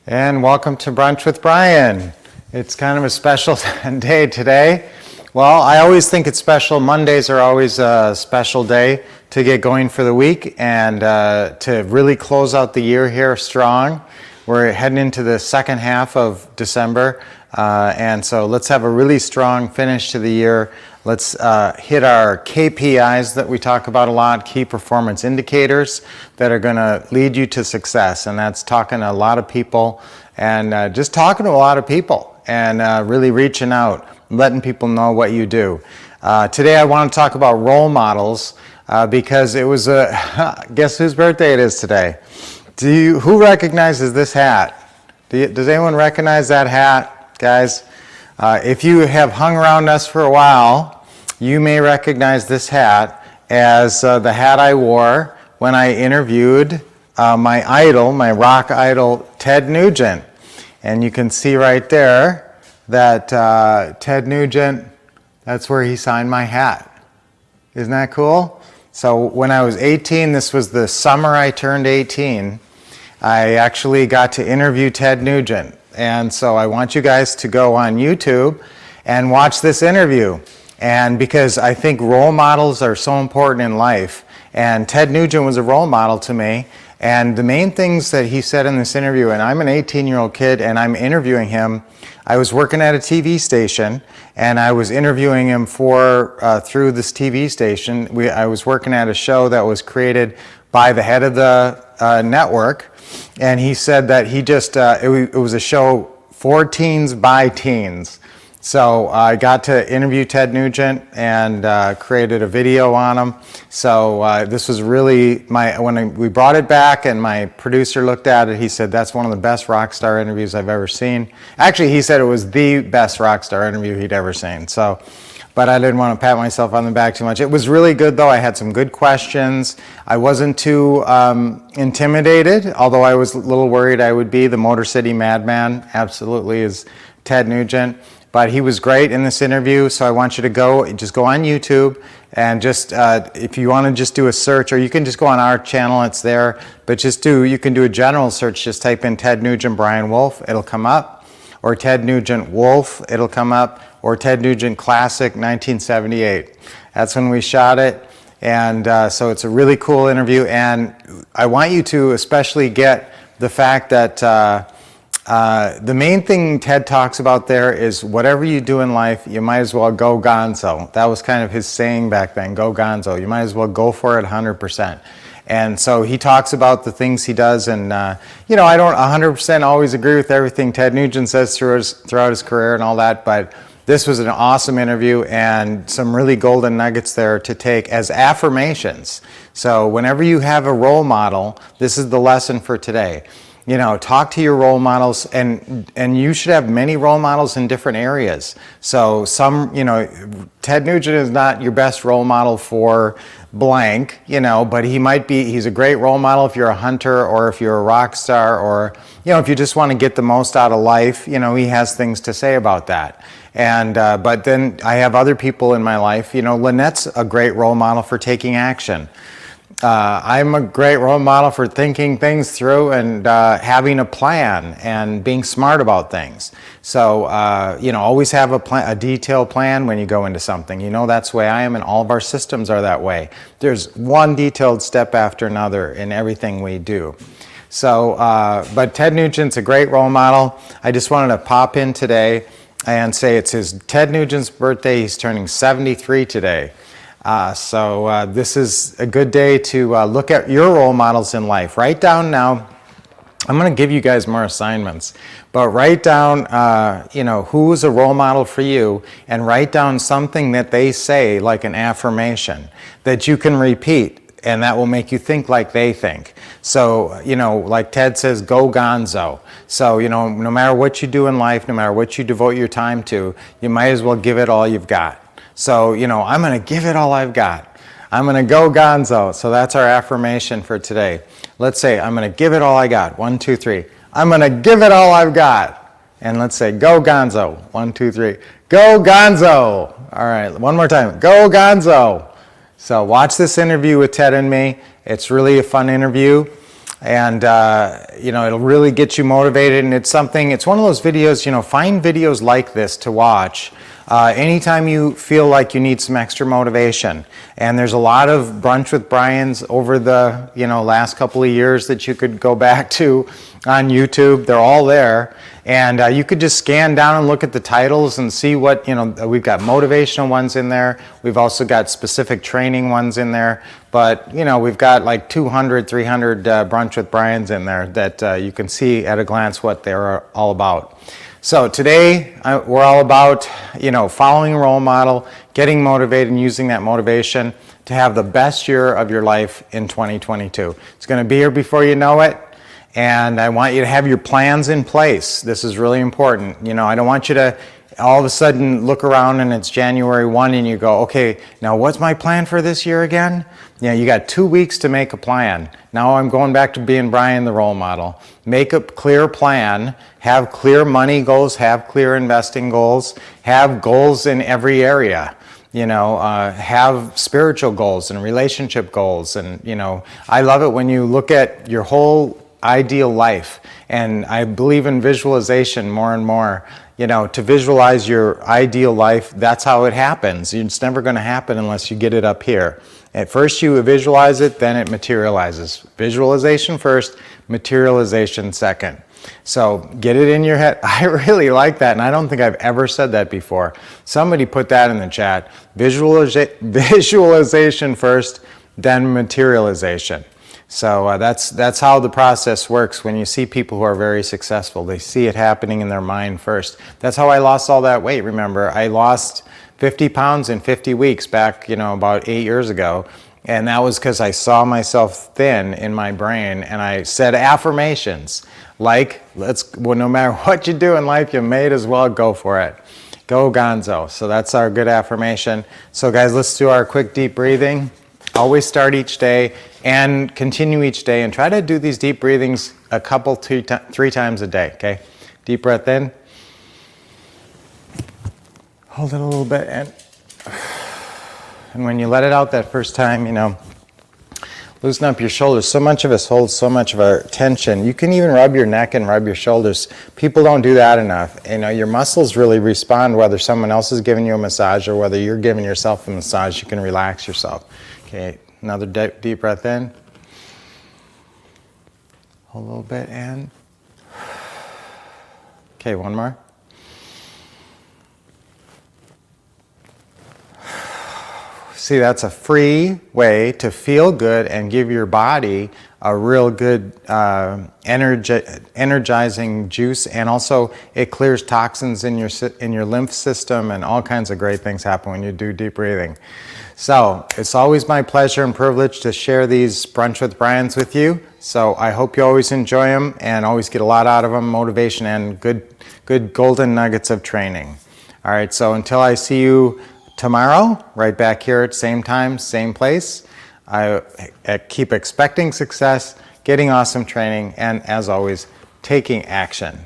And welcome to Brunch with Brian. It's kind of a special day today. Well, I always think it's special. Mondays are always a special day to get going for the week and to really close out the year here strong. We're heading into the second half of December, and so let's have a really strong finish to the year. Let's hit our KPIs that we talk about a lot, key performance indicators that are going to lead you to success. And that's talking to a lot of people and just talking to a lot of people and really reaching out, letting people know what you do. Today I want to talk about role models because it was guess whose birthday it is today? Who recognizes this hat? Does anyone recognize that hat, guys? If you have hung around us for a while, you may recognize this hat as the hat I wore when I interviewed my idol, my rock idol, Ted Nugent. And you can see right there that Ted Nugent, that's where he signed my hat. Isn't that cool? So when I was 18, this was the summer I turned 18, I actually got to interview Ted Nugent. And so I want you guys to go on YouTube and watch this interview. And because I think role models are so important in life, and Ted Nugent was a role model to me. And the main things that he said in this interview, and I'm an 18-year-old kid and I'm interviewing him. I was working at a TV station and I was interviewing him through this TV station. I was working at a show that was created by the head of the network. And he said that he just, it was a show for teens by teens. So I got to interview Ted Nugent and created a video on him. So this was really when we brought it back and my producer looked at it, he said, that's one of the best rock star interviews I've ever seen. Actually, he said it was the best rock star interview he'd ever seen. So, but I didn't want to pat myself on the back too much. It was really good though. I had some good questions. I wasn't too intimidated, although I was a little worried I would be. The Motor City Madman absolutely is Ted Nugent. But he was great in this interview, so I want you to just go on YouTube and just, if you want to just do a search, or you can just go on our channel, it's there, but you can do a general search, just type in Ted Nugent Brian Wolf, it'll come up, or Ted Nugent Wolf, it'll come up, or Ted Nugent Classic 1978. That's when we shot it, and so it's a really cool interview, and I want you to especially get the fact that the main thing Ted talks about there is whatever you do in life, you might as well go gonzo. That was kind of his saying back then, go gonzo. You might as well go for it 100%. And so he talks about the things he does, and I don't 100% always agree with everything Ted Nugent says throughout his career and all that, but this was an awesome interview and some really golden nuggets there to take as affirmations. So whenever you have a role model, this is the lesson for today. Talk to your role models, and you should have many role models in different areas. So Ted Nugent is not your best role model for blank, but he's a great role model if you're a hunter or if you're a rock star or, if you just want to get the most out of life, he has things to say about that. And, but then I have other people in my life, Lynette's a great role model for taking action. I'm a great role model for thinking things through and having a plan and being smart about things. So, always have a detailed plan when you go into something. That's the way I am, and all of our systems are that way. There's one detailed step after another in everything we do. So, but Ted Nugent's a great role model. I just wanted to pop in today and say it's Ted Nugent's birthday. He's turning 73 today. So this is a good day to look at your role models in life. Write down now, I'm going to give you guys more assignments, but write down, who's a role model for you, and write down something that they say, like an affirmation, that you can repeat, and that will make you think like they think. So, like Ted says, go gonzo. So, no matter what you do in life, no matter what you devote your time to, you might as well give it all you've got. So, I'm going to give it all I've got. I'm going to go gonzo. So that's our affirmation for today. Let's say, I'm going to give it all I got. 1, 2, 3. I'm going to give it all I've got. And let's say, go gonzo. 1, 2, 3. Go gonzo. All right, one more time. Go gonzo. So watch this interview with Ted and me. It's really a fun interview. And you know, it'll really get you motivated, and it's one of those videos, you know, find videos like this to watch anytime you feel like you need some extra motivation. And there's a lot of Brunch with Brian's over the, you know, last couple of years that you could go back to on YouTube. They're all there, and you could just scan down and look at the titles and see what, you know, we've got motivational ones in there. We've also got specific training ones in there, but you know, we've got like 200, 300 Brunch with Brian's in there that you can see at a glance what they're all about. So today we're all about, you know, following a role model, getting motivated, and using that motivation to have the best year of your life in 2022. It's going to be here before you know it, and I want you to have your plans in place. This is really important. You know, I don't want you to all of a sudden look around and it's January 1 and you go, okay, now what's my plan for this year again? You know, you got 2 weeks to make a plan. Now I'm going back to being Brian, the role model. Make a clear plan, have clear money goals, have clear investing goals, have goals in every area. You know, have spiritual goals and relationship goals. And, you know, I love it when you look at your whole ideal life. And I believe in visualization more and more. You know, to visualize your ideal life, that's how it happens. It's never going to happen unless you get it up here. At first you visualize it, then it materializes. Visualization first, materialization second. So get it in your head. I really like that, and I don't think I've ever said that before. Somebody put that in the chat. Visualization first, then materialization. So that's how the process works when you see people who are very successful. They see it happening in their mind first. That's how I lost all that weight. Remember, I lost 50 pounds in 50 weeks back, you know, about 8 years ago. And that was because I saw myself thin in my brain, and I said affirmations like, well, no matter what you do in life, you may as well go for it. Go Gonzo. So that's our good affirmation. So guys, let's do our quick deep breathing. Always start each day and continue each day, and try to do these deep breathings a couple, 3 times a day, okay? Deep breath in. Hold it a little bit, and when you let it out that first time, you know, loosen up your shoulders. So much of us hold so much of our tension. You can even rub your neck and rub your shoulders. People don't do that enough. You know, your muscles really respond whether someone else is giving you a massage or whether you're giving yourself a massage. You can relax yourself. Okay, another deep breath in. Hold a little bit in. Okay, one more. See, that's a free way to feel good and give your body a real good energizing juice, and also it clears toxins in your lymph system, and all kinds of great things happen when you do deep breathing. So it's always my pleasure and privilege to share these Brunch with Brian's with you. So I hope you always enjoy them and always get a lot out of them, motivation and good golden nuggets of training. All right, so until I see you tomorrow, right back here at same time, same place, I keep expecting success, getting awesome training, and as always, taking action.